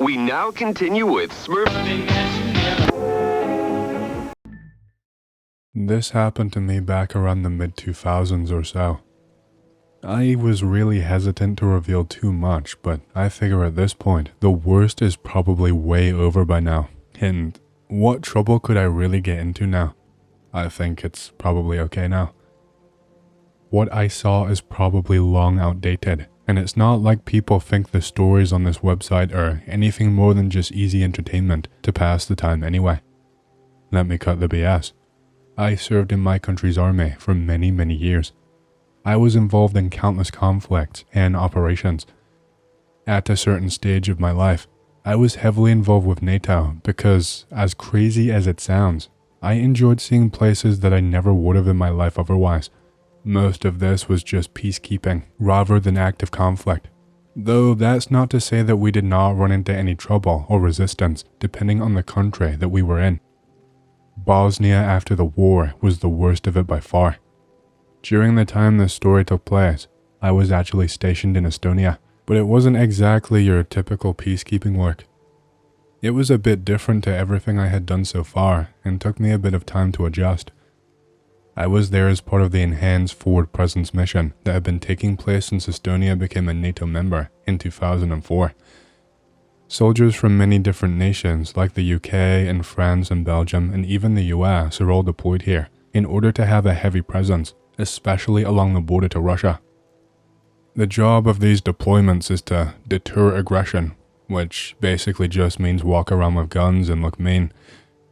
We now continue with Smurf. This happened to me back around the mid-2000s or so. I was really hesitant to reveal too much, but I figure at this point, the worst is probably way over by now. And what trouble could I really get into now? I think it's probably okay now. What I saw is probably long outdated, and it's not like people think the stories on this website are anything more than just easy entertainment to pass the time anyway. Let me cut the BS. I served in my country's army for many, many years. I was involved in countless conflicts and operations. At a certain stage of my life, I was heavily involved with NATO because, as crazy as it sounds, I enjoyed seeing places that I never would have in my life otherwise. Most of this was just peacekeeping rather than active conflict. Though that's not to say that we did not run into any trouble or resistance depending on the country that we were in. Bosnia after the war was the worst of it by far. During the time this story took place, I was actually stationed in Estonia, but it wasn't exactly your typical peacekeeping work. It was a bit different to everything I had done so far and took me a bit of time to adjust. I was there as part of the enhanced forward presence mission that had been taking place since Estonia became a NATO member in 2004. Soldiers from many different nations like the UK and France and Belgium and even the US are all deployed here in order to have a heavy presence, especially along the border to Russia. The job of these deployments is to deter aggression, which basically just means walk around with guns and look mean,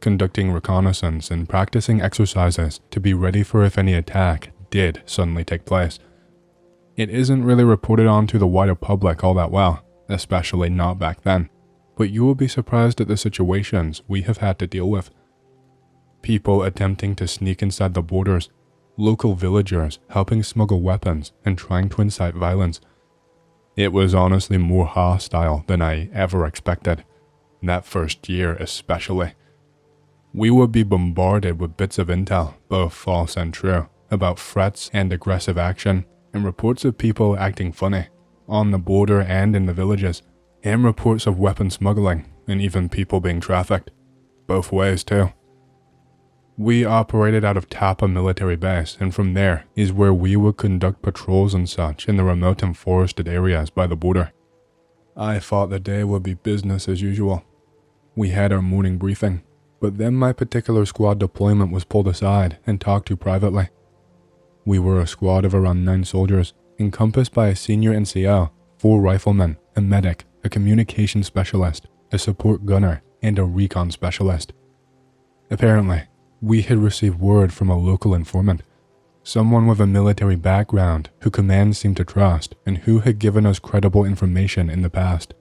conducting reconnaissance and practicing exercises to be ready for if any attack did suddenly take place. It isn't really reported on to the wider public all that well, especially not back then, but you will be surprised at the situations we have had to deal with. People attempting to sneak inside the borders, local villagers helping smuggle weapons and trying to incite violence. It was honestly more hostile than I ever expected, that first year especially. We would be bombarded with bits of intel, both false and true, about threats and aggressive action, and reports of people acting funny, on the border and in the villages, and reports of weapon smuggling, and even people being trafficked. Both ways too. We operated out of Tapa military base, and from there is where we would conduct patrols and such in the remote and forested areas by the border. I thought the day would be business as usual. We had our morning briefing, but then my particular squad deployment was pulled aside and talked to privately. We were a squad of around 9 soldiers, encompassed by a senior NCO, 4 riflemen, a medic, a communication specialist, a support gunner, and a recon specialist. Apparently, we had received word from a local informant, someone with a military background who command seemed to trust and who had given us credible information in the past.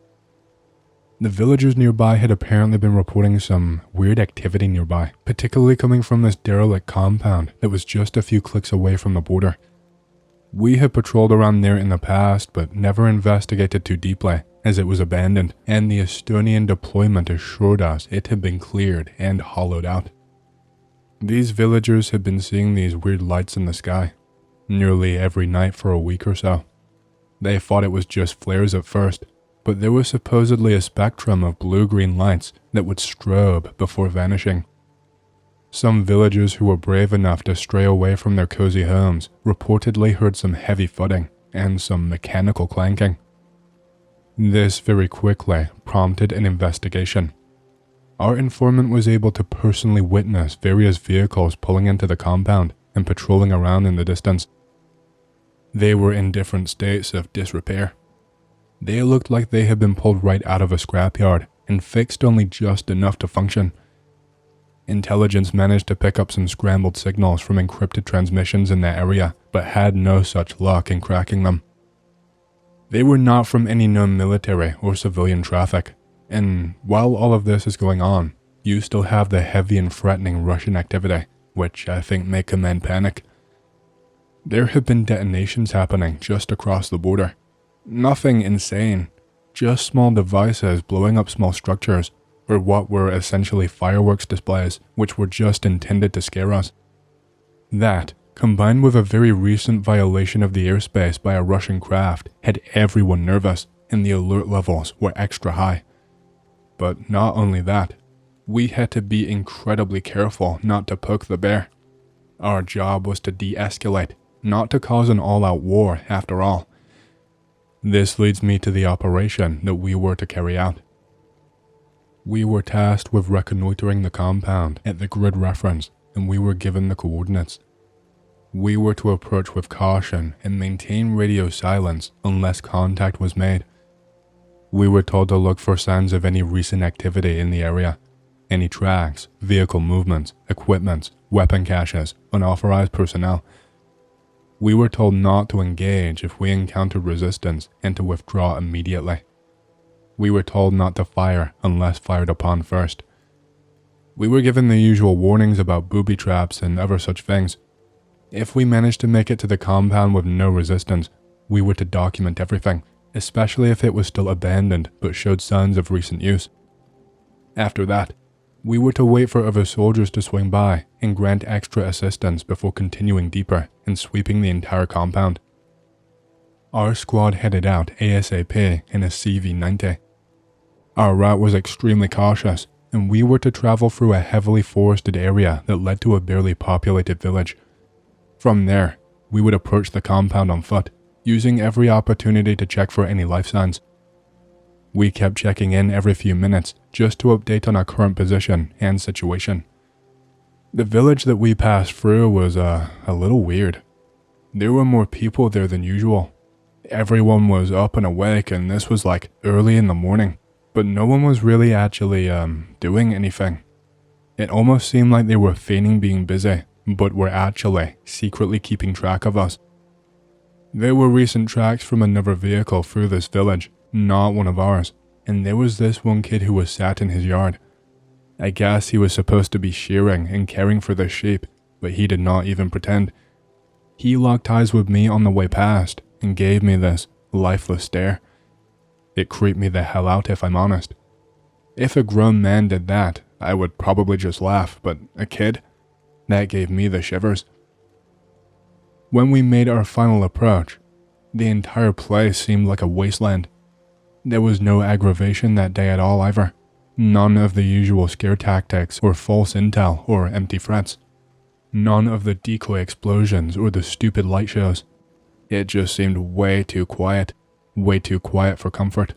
The villagers nearby had apparently been reporting some weird activity nearby, particularly coming from this derelict compound that was just a few clicks away from the border. We had patrolled around there in the past, but never investigated too deeply, as it was abandoned, and the Estonian deployment assured us it had been cleared and hollowed out. These villagers had been seeing these weird lights in the sky, nearly every night for a week or so. They thought it was just flares at first, but there was supposedly a spectrum of blue-green lights that would strobe before vanishing. Some villagers who were brave enough to stray away from their cozy homes reportedly heard some heavy thudding and some mechanical clanking. This very quickly prompted an investigation. Our informant was able to personally witness various vehicles pulling into the compound and patrolling around in the distance. They were in different states of disrepair. They looked like they had been pulled right out of a scrapyard and fixed only just enough to function. Intelligence managed to pick up some scrambled signals from encrypted transmissions in that area, but had no such luck in cracking them. They were not from any known military or civilian traffic, and while all of this is going on, you still have the heavy and threatening Russian activity, which I think may command panic. There have been detonations happening just across the border. Nothing insane, just small devices blowing up small structures, or what were essentially fireworks displays which were just intended to scare us. That, combined with a very recent violation of the airspace by a Russian craft, had everyone nervous, and the alert levels were extra high. But not only that, we had to be incredibly careful not to poke the bear. Our job was to de-escalate, not to cause an all-out war after all. This leads me to the operation that we were to carry out. We were tasked with reconnoitering the compound at the grid reference, and we were given the coordinates. We were to approach with caution and maintain radio silence unless contact was made. We were told to look for signs of any recent activity in the area, any tracks, vehicle movements, equipment, weapon caches, unauthorized personnel. We were told not to engage if we encountered resistance and to withdraw immediately. We were told not to fire unless fired upon first. We were given the usual warnings about booby traps and other such things. If we managed to make it to the compound with no resistance, we were to document everything, especially if it was still abandoned but showed signs of recent use. After that, we were to wait for other soldiers to swing by and grant extra assistance before continuing deeper and sweeping the entire compound. Our squad headed out ASAP in a CV-90. Our route was extremely cautious, and we were to travel through a heavily forested area that led to a barely populated village. From there, we would approach the compound on foot, using every opportunity to check for any life signs. We kept checking in every few minutes just to update on our current position and situation. The village that we passed through was a little weird. There were more people there than usual. Everyone was up and awake, and this was like early in the morning, but no one was really actually doing anything. It almost seemed like they were feigning being busy, but were actually secretly keeping track of us. There were recent tracks from another vehicle through this village, not one of ours, and there was this one kid who was sat in his yard. I guess he was supposed to be shearing and caring for the sheep, but he did not even pretend. He locked eyes with me on the way past and gave me this lifeless stare. It creeped me the hell out, if I'm honest. If a grown man did that, I would probably just laugh, but a kid? That gave me the shivers. When we made our final approach, the entire place seemed like a wasteland. There was no aggravation that day at all either. None of the usual scare tactics or false intel or empty threats. None of the decoy explosions or the stupid light shows. It just seemed way too quiet for comfort.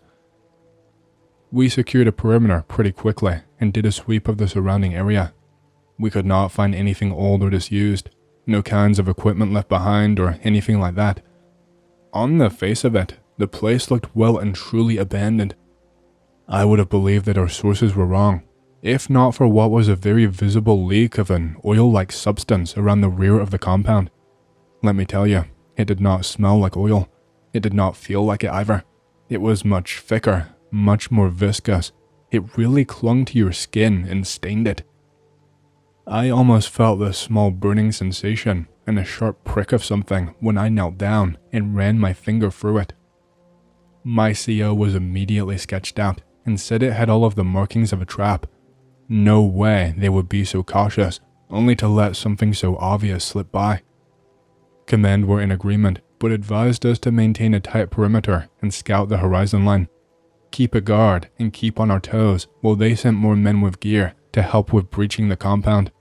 We secured a perimeter pretty quickly and did a sweep of the surrounding area. We could not find anything old or disused, no kinds of equipment left behind or anything like that. On the face of it, the place looked well and truly abandoned. I would have believed that our sources were wrong, if not for what was a very visible leak of an oil-like substance around the rear of the compound. Let me tell you, it did not smell like oil. It did not feel like it either. It was much thicker, much more viscous. It really clung to your skin and stained it. I almost felt this small burning sensation and a sharp prick of something when I knelt down and ran my finger through it. My CO was immediately sketched out and said it had all of the markings of a trap. No way they would be so cautious, only to let something so obvious slip by. Command were in agreement, but advised us to maintain a tight perimeter and scout the horizon line. Keep a guard and keep on our toes while they sent more men with gear to help with breaching the compound.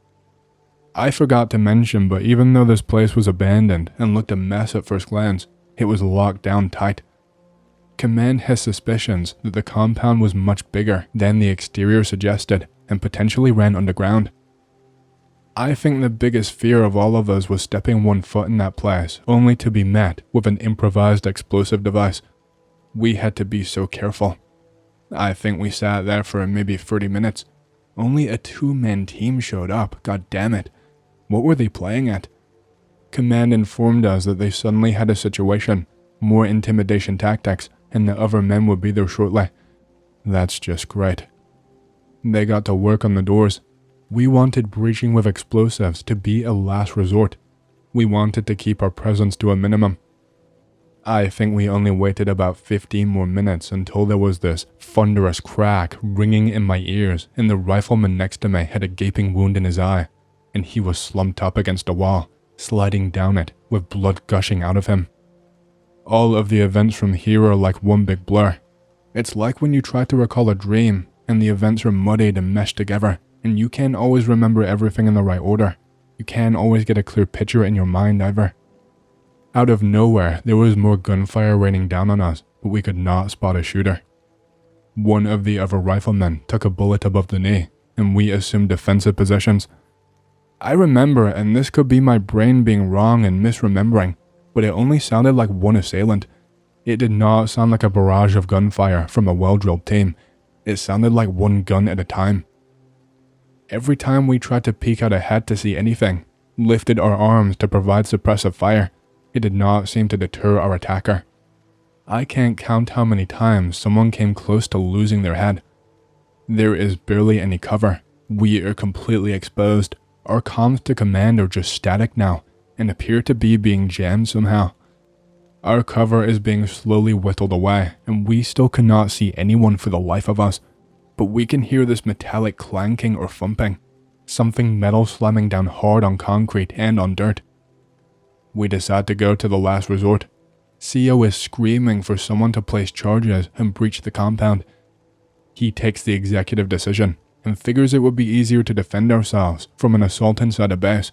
I forgot to mention, but even though this place was abandoned and looked a mess at first glance, it was locked down tight. Command has suspicions that the compound was much bigger than the exterior suggested and potentially ran underground. I think the biggest fear of all of us was stepping one foot in that place only to be met with an improvised explosive device. We had to be so careful. I think we sat there for maybe 30 minutes. Only a 2-man team showed up, god damn it. What were they playing at? Command informed us that they suddenly had a situation, more intimidation tactics, and the other men would be there shortly. That's just great. They got to work on the doors. We wanted breaching with explosives to be a last resort. We wanted to keep our presence to a minimum. I think we only waited about 15 more minutes until there was this thunderous crack ringing in my ears, and the rifleman next to me had a gaping wound in his eye, and he was slumped up against a wall, sliding down it with blood gushing out of him. All of the events from here are like one big blur. It's like when you try to recall a dream and the events are muddied and meshed together, and you can't always remember everything in the right order. You can't always get a clear picture in your mind either. Out of nowhere, there was more gunfire raining down on us, but we could not spot a shooter. One of the other riflemen took a bullet above the knee, and we assumed defensive positions. I remember, and this could be my brain being wrong and misremembering, but it only sounded like one assailant. It did not sound like a barrage of gunfire from a well-drilled team. It sounded like one gun at a time. Every time we tried to peek out ahead to see anything, lifted our arms to provide suppressive fire, it did not seem to deter our attacker. I can't count how many times someone came close to losing their head. There is barely any cover. We are completely exposed. Our comms to command are just static now and appear to be being jammed somehow. Our cover is being slowly whittled away, and we still cannot see anyone for the life of us, but we can hear this metallic clanking or thumping, something metal slamming down hard on concrete and on dirt. We decide to go to the last resort. CO is screaming for someone to place charges and breach the compound. He takes the executive decision and figures it would be easier to defend ourselves from an assault inside a base.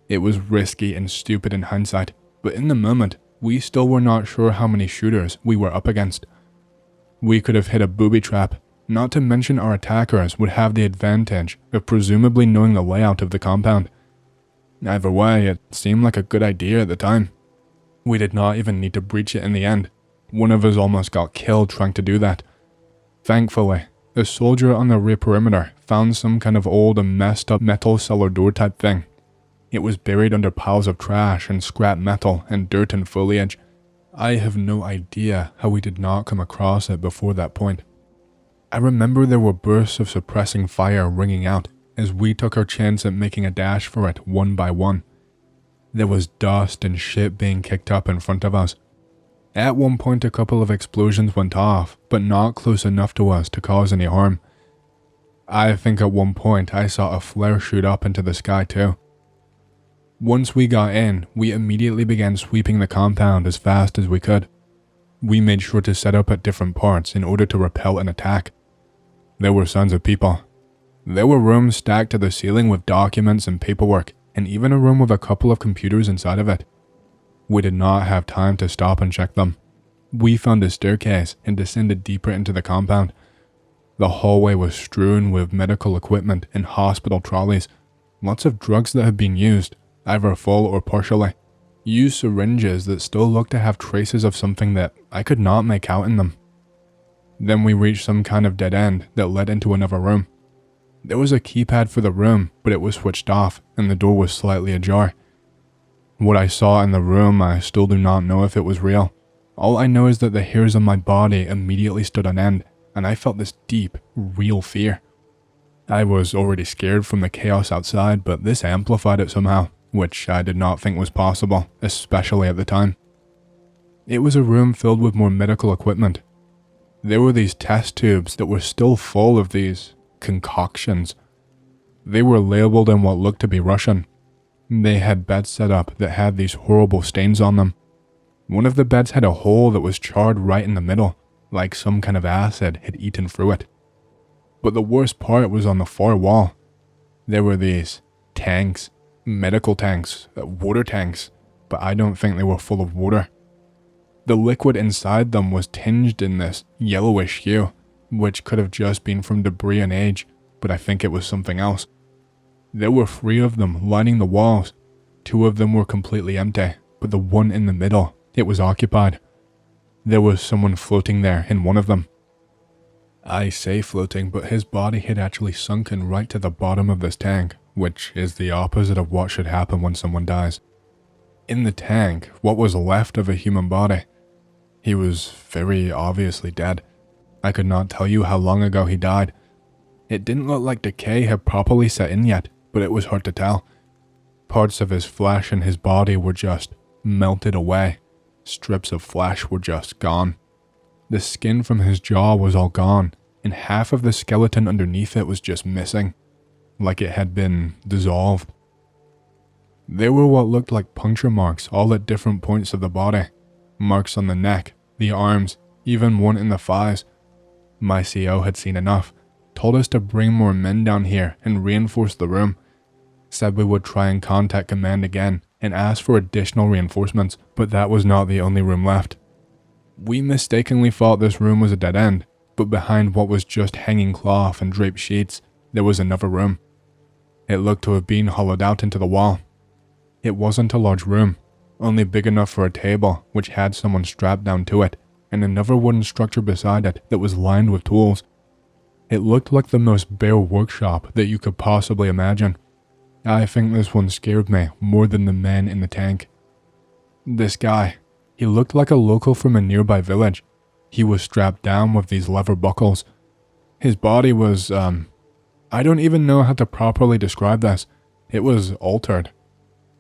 It was risky and stupid in hindsight, but in the moment, we still were not sure how many shooters we were up against. We could have hit a booby trap, not to mention our attackers would have the advantage of presumably knowing the layout of the compound. Either way, it seemed like a good idea at the time. We did not even need to breach it in the end. One of us almost got killed trying to do that. Thankfully, a soldier on the rear perimeter found some kind of old and messed up metal cellar door type thing. It was buried under piles of trash and scrap metal and dirt and foliage. I have no idea how we did not come across it before that point. I remember there were bursts of suppressing fire ringing out as we took our chance at making a dash for it one by one. There was dust and shit being kicked up in front of us. At one point a couple of explosions went off, but not close enough to us to cause any harm. I think at one point I saw a flare shoot up into the sky too. Once we got in, we immediately began sweeping the compound as fast as we could. We made sure to set up at different parts in order to repel an attack. There were sons of people. There were rooms stacked to the ceiling with documents and paperwork, and even a room with a couple of computers inside of it. We did not have time to stop and check them. We found a staircase and descended deeper into the compound. The hallway was strewn with medical equipment and hospital trolleys, lots of drugs that had been used, either full or partially, used syringes that still looked to have traces of something that I could not make out in them. Then we reached some kind of dead end that led into another room. There was a keypad for the room, but it was switched off and the door was slightly ajar. What I saw in the room, I still do not know if it was real. All I know is that the hairs on my body immediately stood on end, and I felt this deep, real fear. I was already scared from the chaos outside, but this amplified it somehow, which I did not think was possible, especially at the time. It was a room filled with more medical equipment. There were these test tubes that were still full of these concoctions. They were labeled in what looked to be Russian. They had beds set up that had these horrible stains on them. One of the beds had a hole that was charred right in the middle, like some kind of acid had eaten through it. But the worst part was on the far wall. There were these tanks, medical tanks, water tanks, but I don't think they were full of water. The liquid inside them was tinged in this yellowish hue, which could have just been from debris and age, but I think it was something else. There were 3 of them lining the walls. 2 of them were completely empty, but the one in the middle, it was occupied. There was someone floating there in one of them. I say floating, but his body had actually sunken right to the bottom of this tank, which is the opposite of what should happen when someone dies. In the tank, what was left of a human body. He was very obviously dead. I could not tell you how long ago he died. It didn't look like decay had properly set in yet, but it was hard to tell. Parts of his flesh and his body were just melted away. Strips of flesh were just gone. The skin from his jaw was all gone, and half of the skeleton underneath it was just missing, like it had been dissolved. There were what looked like puncture marks all at different points of the body. Marks on the neck, the arms, even one in the thighs. My CO had seen enough. told us to bring more men down here and reinforce the room. Said we would try and contact command again and ask for additional reinforcements, but that was not the only room left. We mistakenly thought this room was a dead end, but behind what was just hanging cloth and draped sheets, there was another room. It looked to have been hollowed out into the wall. It wasn't a large room, only big enough for a table which had someone strapped down to it, and another wooden structure beside it that was lined with tools. It looked like the most bare workshop that you could possibly imagine. I think this one scared me more than the man in the tank. This guy, he looked like a local from a nearby village. He was strapped down with these leather buckles. His body was, I don't even know how to properly describe this. It was altered.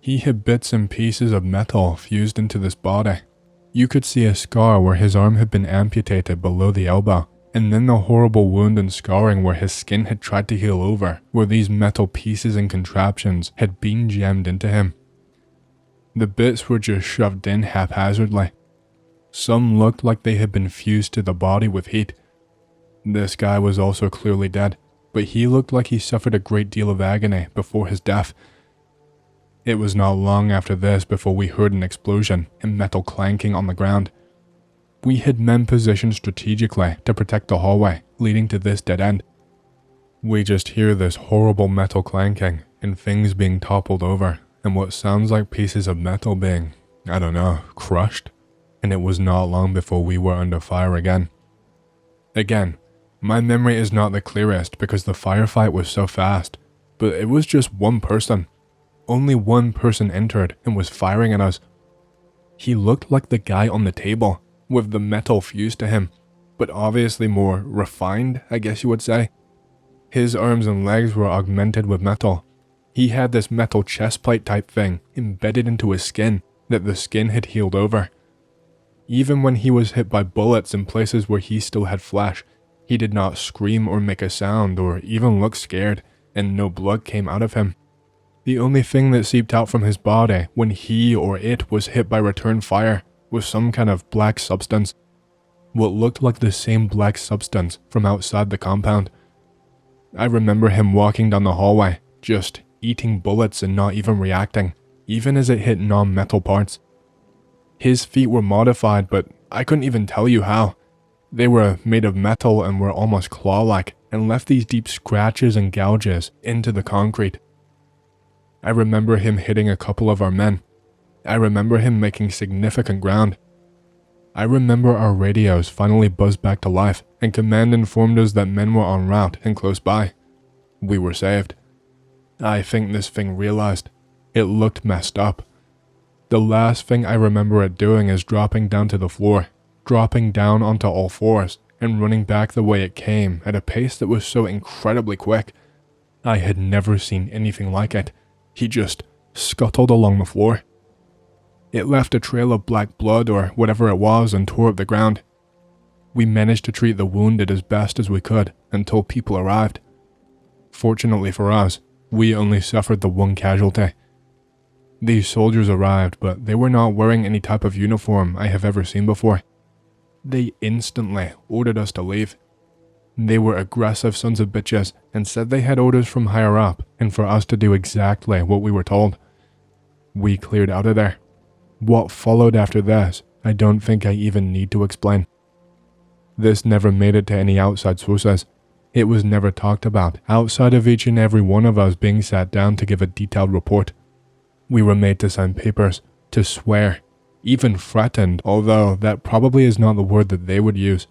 He had bits and pieces of metal fused into this body. You could see a scar where his arm had been amputated below the elbow, and then the horrible wound and scarring where his skin had tried to heal over, where these metal pieces and contraptions had been jammed into him. The bits were just shoved in haphazardly. Some looked like they had been fused to the body with heat. This guy was also clearly dead, but he looked like he suffered a great deal of agony before his death. It was not long after this before we heard an explosion and metal clanking on the ground. We had men positioned strategically to protect the hallway leading to this dead end. We just hear this horrible metal clanking and things being toppled over and what sounds like pieces of metal being, I don't know, crushed. And it was not long before we were under fire again. Again, my memory is not the clearest because the firefight was so fast, but it was just one person. Only one person entered and was firing at us. He looked like the guy on the table, with the metal fused to him, but obviously more refined, I guess you would say. His arms and legs were augmented with metal. He had this metal chest plate type thing embedded into his skin that the skin had healed over. Even when he was hit by bullets in places where he still had flesh, he did not scream or make a sound or even look scared, and no blood came out of him. The only thing that seeped out from his body when he or it was hit by return fire was some kind of black substance. What looked like the same black substance from outside the compound. I remember him walking down the hallway, just eating bullets and not even reacting, even as it hit non-metal parts. His feet were modified, but I couldn't even tell you how. They were made of metal and were almost claw-like and left these deep scratches and gouges into the concrete. I remember him hitting a couple of our men. I remember him making significant ground. I remember our radios finally buzzed back to life and command informed us that men were en route and close by. We were saved. I think this thing realized. It looked messed up. The last thing I remember it doing is dropping down to the floor, dropping down onto all fours, and running back the way it came at a pace that was so incredibly quick. I had never seen anything like it. He just scuttled along the floor. It left a trail of black blood or whatever it was and tore up the ground. We managed to treat the wounded as best as we could until people arrived. Fortunately for us, we only suffered the one casualty. These soldiers arrived, but they were not wearing any type of uniform I have ever seen before. They instantly ordered us to leave. They were aggressive sons of bitches and said they had orders from higher up and for us to do exactly what we were told. We cleared out of there. What followed after this, I don't think I even need to explain. This never made it to any outside sources. It was never talked about outside of each and every one of us being sat down to give a detailed report. We were made to sign papers, to swear, even threatened, although that probably is not the word that they would use.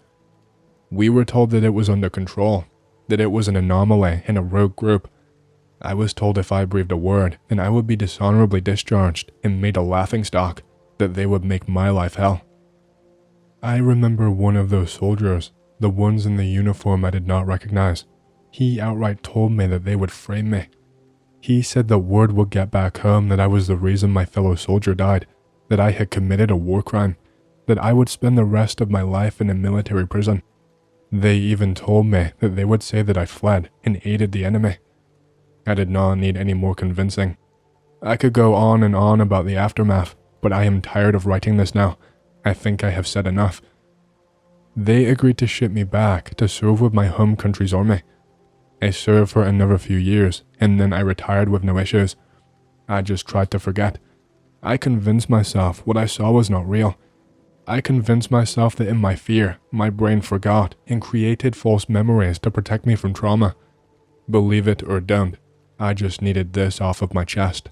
We were told that it was under control, that it was an anomaly in a rogue group. I was told if I breathed a word, then I would be dishonorably discharged and made a laughingstock, that they would make my life hell. I remember one of those soldiers, the ones in the uniform I did not recognize. He outright told me that they would frame me. He said that word would get back home that I was the reason my fellow soldier died, that I had committed a war crime, that I would spend the rest of my life in a military prison. They even told me that they would say that I fled and aided the enemy. I did not need any more convincing. I could go on and on about the aftermath, but I am tired of writing this now. I think I have said enough. They agreed to ship me back to serve with my home country's army. I served for another few years, and then I retired with no issues. I just tried to forget. I convinced myself what I saw was not real. I convinced myself that in my fear, my brain forgot and created false memories to protect me from trauma. Believe it or don't, I just needed this off of my chest.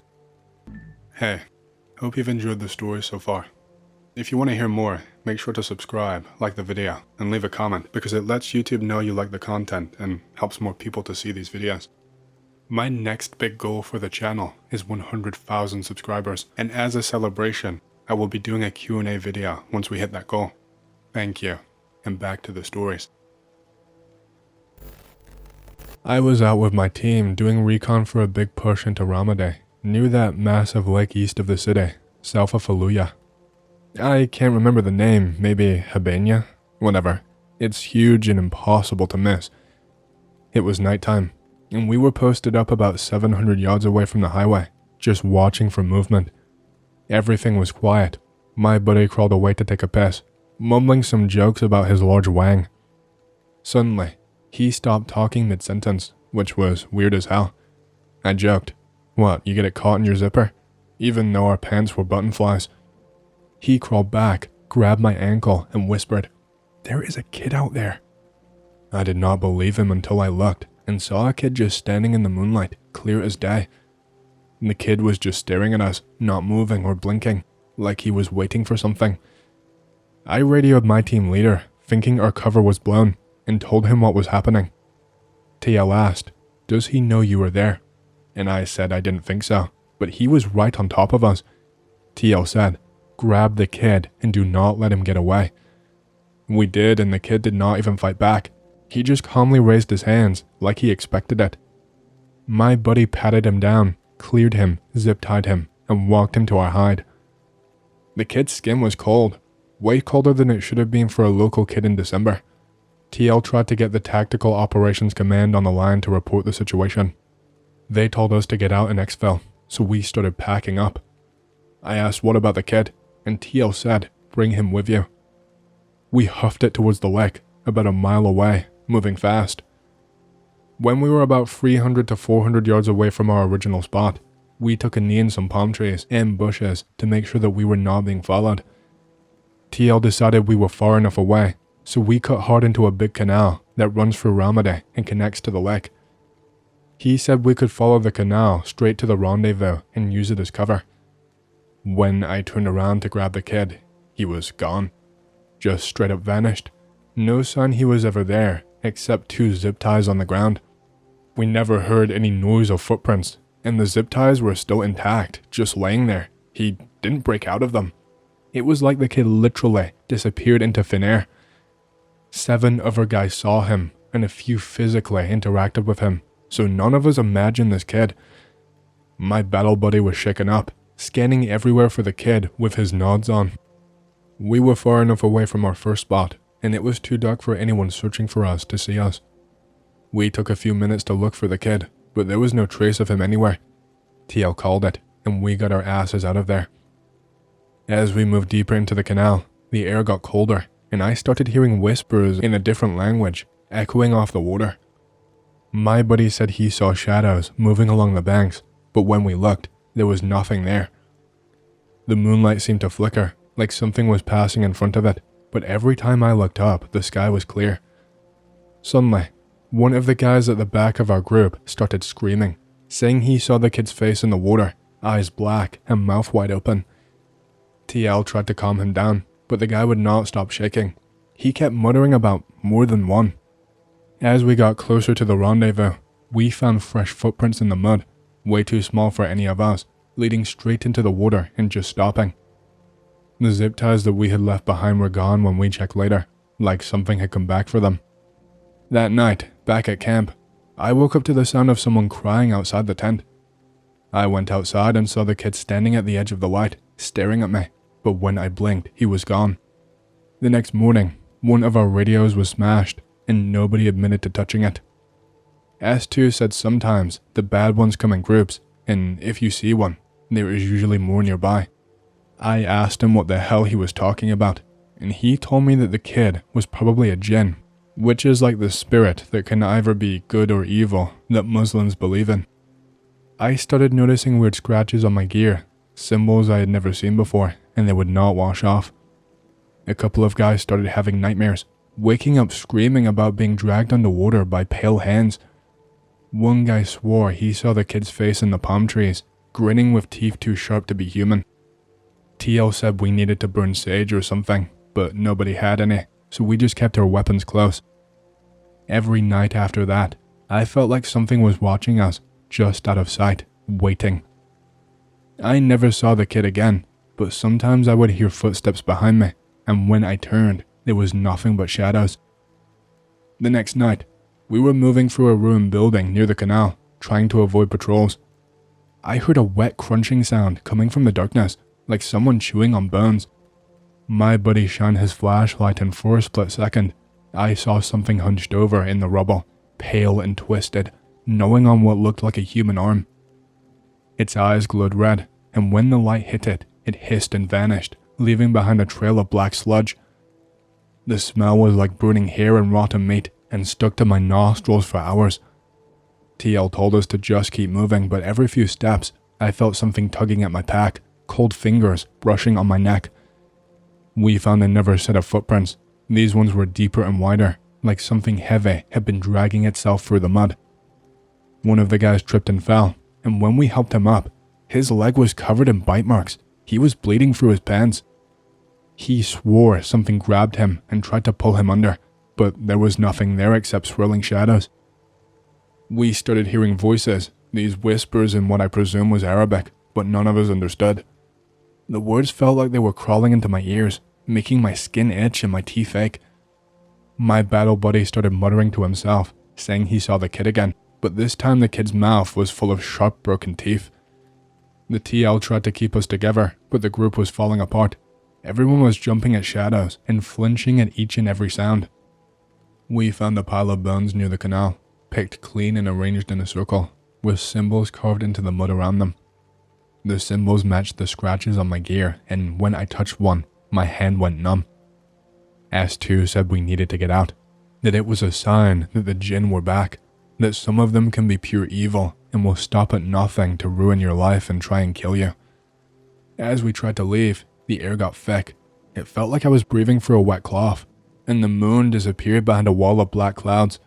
Hey, hope you've enjoyed the story so far. If you want to hear more, make sure to subscribe, like the video, and leave a comment because it lets YouTube know you like the content and helps more people to see these videos. My next big goal for the channel is 100,000 subscribers, and as a celebration, I will be doing a Q&A video once we hit that goal. Thank you, and back to the stories. I was out with my team doing recon for a big push into Ramaday, near that massive lake east of the city, south of Fallujah. I can't remember the name, maybe Habania? Whatever. It's huge and impossible to miss. It was nighttime, and we were posted up about 700 yards away from the highway, just watching for movement. Everything was quiet. My buddy crawled away to take a piss, mumbling some jokes about his large wang. Suddenly, he stopped talking mid-sentence, which was weird as hell. I joked, "What, you get it caught in your zipper?" Even though our pants were button flies. He crawled back, grabbed my ankle, and whispered, "There is a kid out there." I did not believe him until I looked and saw a kid just standing in the moonlight, clear as day. The kid was just staring at us, not moving or blinking, like he was waiting for something. I radioed my team leader, thinking our cover was blown, and told him what was happening. TL asked, "Does he know you were there?" And I said I didn't think so, but he was right on top of us. TL said, "Grab the kid and do not let him get away." We did, and the kid did not even fight back. He just calmly raised his hands, like he expected it. My buddy patted him down, cleared him, zip-tied him, and walked him to our hide. The kid's skin was cold, way colder than it should have been for a local kid in December. TL tried to get the Tactical Operations Command on the line to report the situation. They told us to get out and exfil, so we started packing up. I asked what about the kid, and TL said, "Bring him with you." We huffed it towards the lake, about a mile away, moving fast. When we were about 300 to 400 yards away from our original spot, we took a knee in some palm trees and bushes to make sure that we were not being followed. TL decided we were far enough away, so we cut hard into a big canal that runs through Ramaday and connects to the lake. He said we could follow the canal straight to the rendezvous and use it as cover. When I turned around to grab the kid, he was gone. Just straight up vanished. No sign he was ever there, except 2 zip ties on the ground. We never heard any noise or footprints, and the zip ties were still intact, just laying there. He didn't break out of them. It was like the kid literally disappeared into thin air. 7 other guys saw him, and a few physically interacted with him, so none of us imagined this kid. My battle buddy was shaken up, scanning everywhere for the kid with his nods on. We were far enough away from our first spot, and it was too dark for anyone searching for us to see us. We took a few minutes to look for the kid, but there was no trace of him anywhere. TL called it, and we got our asses out of there. As we moved deeper into the canal, the air got colder, and I started hearing whispers in a different language, echoing off the water. My buddy said he saw shadows moving along the banks, but when we looked, there was nothing there. The moonlight seemed to flicker, like something was passing in front of it, but every time I looked up, the sky was clear. Suddenly, one of the guys at the back of our group started screaming, saying he saw the kid's face in the water, eyes black and mouth wide open. TL tried to calm him down, but the guy would not stop shaking. He kept muttering about more than one. As we got closer to the rendezvous, we found fresh footprints in the mud, way too small for any of us, leading straight into the water and just stopping. The zip ties that we had left behind were gone when we checked later, like something had come back for them. That night, back at camp, I woke up to the sound of someone crying outside the tent. I went outside and saw the kid standing at the edge of the light, staring at me, but when I blinked, he was gone. The next morning, one of our radios was smashed, and nobody admitted to touching it. S2 said sometimes the bad ones come in groups, and if you see one, there is usually more nearby. I asked him what the hell he was talking about, and he told me that the kid was probably a Djinn, which is like the spirit that can either be good or evil that Muslims believe in. I started noticing weird scratches on my gear, symbols I had never seen before, and they would not wash off. A couple of guys started having nightmares, waking up screaming about being dragged underwater by pale hands. One guy swore he saw the kid's face in the palm trees, grinning with teeth too sharp to be human. TL said we needed to burn sage or something, but nobody had any, so we just kept our weapons close. Every night after that, I felt like something was watching us, just out of sight, waiting. I never saw the kid again, but sometimes I would hear footsteps behind me, and when I turned, there was nothing but shadows. The next night, we were moving through a ruined building near the canal, trying to avoid patrols. I heard a wet crunching sound coming from the darkness, like someone chewing on bones. My buddy shined his flashlight, and for a split second, I saw something hunched over in the rubble, pale and twisted, gnawing on what looked like a human arm. Its eyes glowed red, and when the light hit it, it hissed and vanished, leaving behind a trail of black sludge. The smell was like burning hair and rotten meat, and stuck to my nostrils for hours. TL told us to just keep moving, but every few steps, I felt something tugging at my pack, cold fingers brushing on my neck. We found another set of footprints. These ones were deeper and wider, like something heavy had been dragging itself through the mud. One of the guys tripped and fell, and when we helped him up, his leg was covered in bite marks. He was bleeding through his pants. He swore something grabbed him and tried to pull him under, but there was nothing there except swirling shadows. We started hearing voices, these whispers in what I presume was Arabic, but none of us understood. The words felt like they were crawling into my ears, making my skin itch and my teeth ache. My battle buddy started muttering to himself, saying he saw the kid again, but this time the kid's mouth was full of sharp broken teeth. The TL tried to keep us together, but the group was falling apart. Everyone was jumping at shadows and flinching at each and every sound. We found a pile of bones near the canal, picked clean and arranged in a circle, with symbols carved into the mud around them. The symbols matched the scratches on my gear, and when I touched one, my hand went numb. S2 said we needed to get out, that it was a sign that the Djinn were back, that some of them can be pure evil and will stop at nothing to ruin your life and try and kill you. As we tried to leave, the air got thick. It felt like I was breathing through a wet cloth, and the moon disappeared behind a wall of black clouds.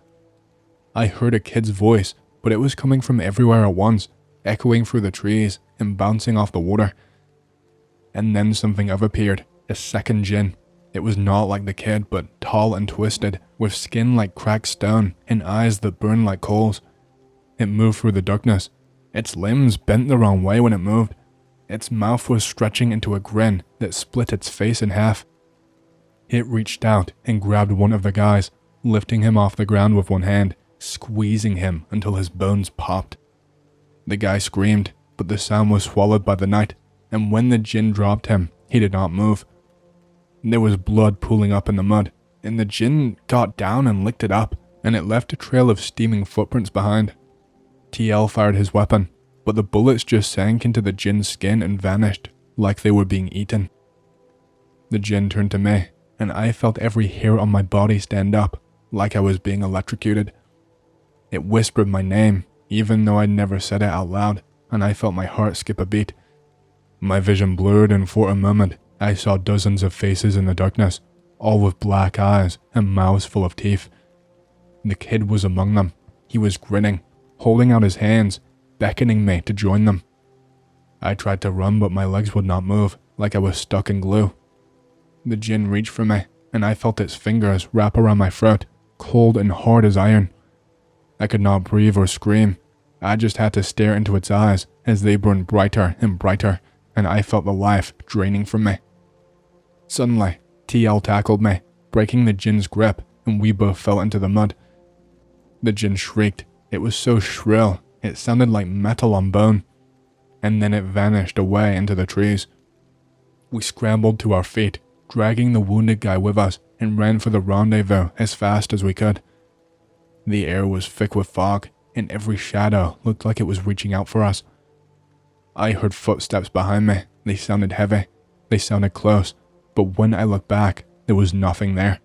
I heard a kid's voice, but it was coming from everywhere at once, echoing through the trees and bouncing off the water. And then something other appeared, a second Djinn. It was not like the kid, but tall and twisted, with skin like cracked stone and eyes that burned like coals. It moved through the darkness. Its limbs bent the wrong way when it moved. Its mouth was stretching into a grin that split its face in half. It reached out and grabbed one of the guys, lifting him off the ground with one hand, squeezing him until his bones popped. The guy screamed, but the sound was swallowed by the night, and when the Djinn dropped him, he did not move. There was blood pooling up in the mud, and the Djinn got down and licked it up, and it left a trail of steaming footprints behind. TL fired his weapon, but the bullets just sank into the Djinn's skin and vanished, like they were being eaten. The Djinn turned to me, and I felt every hair on my body stand up, like I was being electrocuted. It whispered my name, even though I'd never said it out loud, and I felt my heart skip a beat. My vision blurred, and for a moment, I saw dozens of faces in the darkness, all with black eyes and mouths full of teeth. The kid was among them. He was grinning, holding out his hands, beckoning me to join them. I tried to run, but my legs would not move, like I was stuck in glue. The Djinn reached for me, and I felt its fingers wrap around my throat, cold and hard as iron. I could not breathe or scream. I just had to stare into its eyes as they burned brighter and brighter, and I felt the life draining from me. Suddenly, TL tackled me, breaking the Djinn's grip, and we both fell into the mud. The Djinn shrieked. It was so shrill, it sounded like metal on bone. And then it vanished away into the trees. We scrambled to our feet, dragging the wounded guy with us, and ran for the rendezvous as fast as we could. The air was thick with fog, and every shadow looked like it was reaching out for us. I heard footsteps behind me. They sounded heavy. They sounded close, but when I looked back, there was nothing there.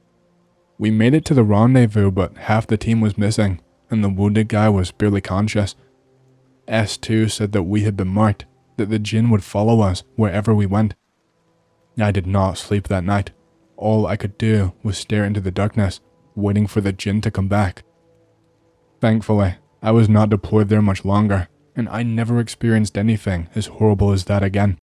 We made it to the rendezvous, but half the team was missing, and the wounded guy was barely conscious. S2 said that we had been marked, that the Djinn would follow us wherever we went. I did not sleep that night. All I could do was stare into the darkness, waiting for the Djinn to come back. Thankfully, I was not deployed there much longer, and I never experienced anything as horrible as that again.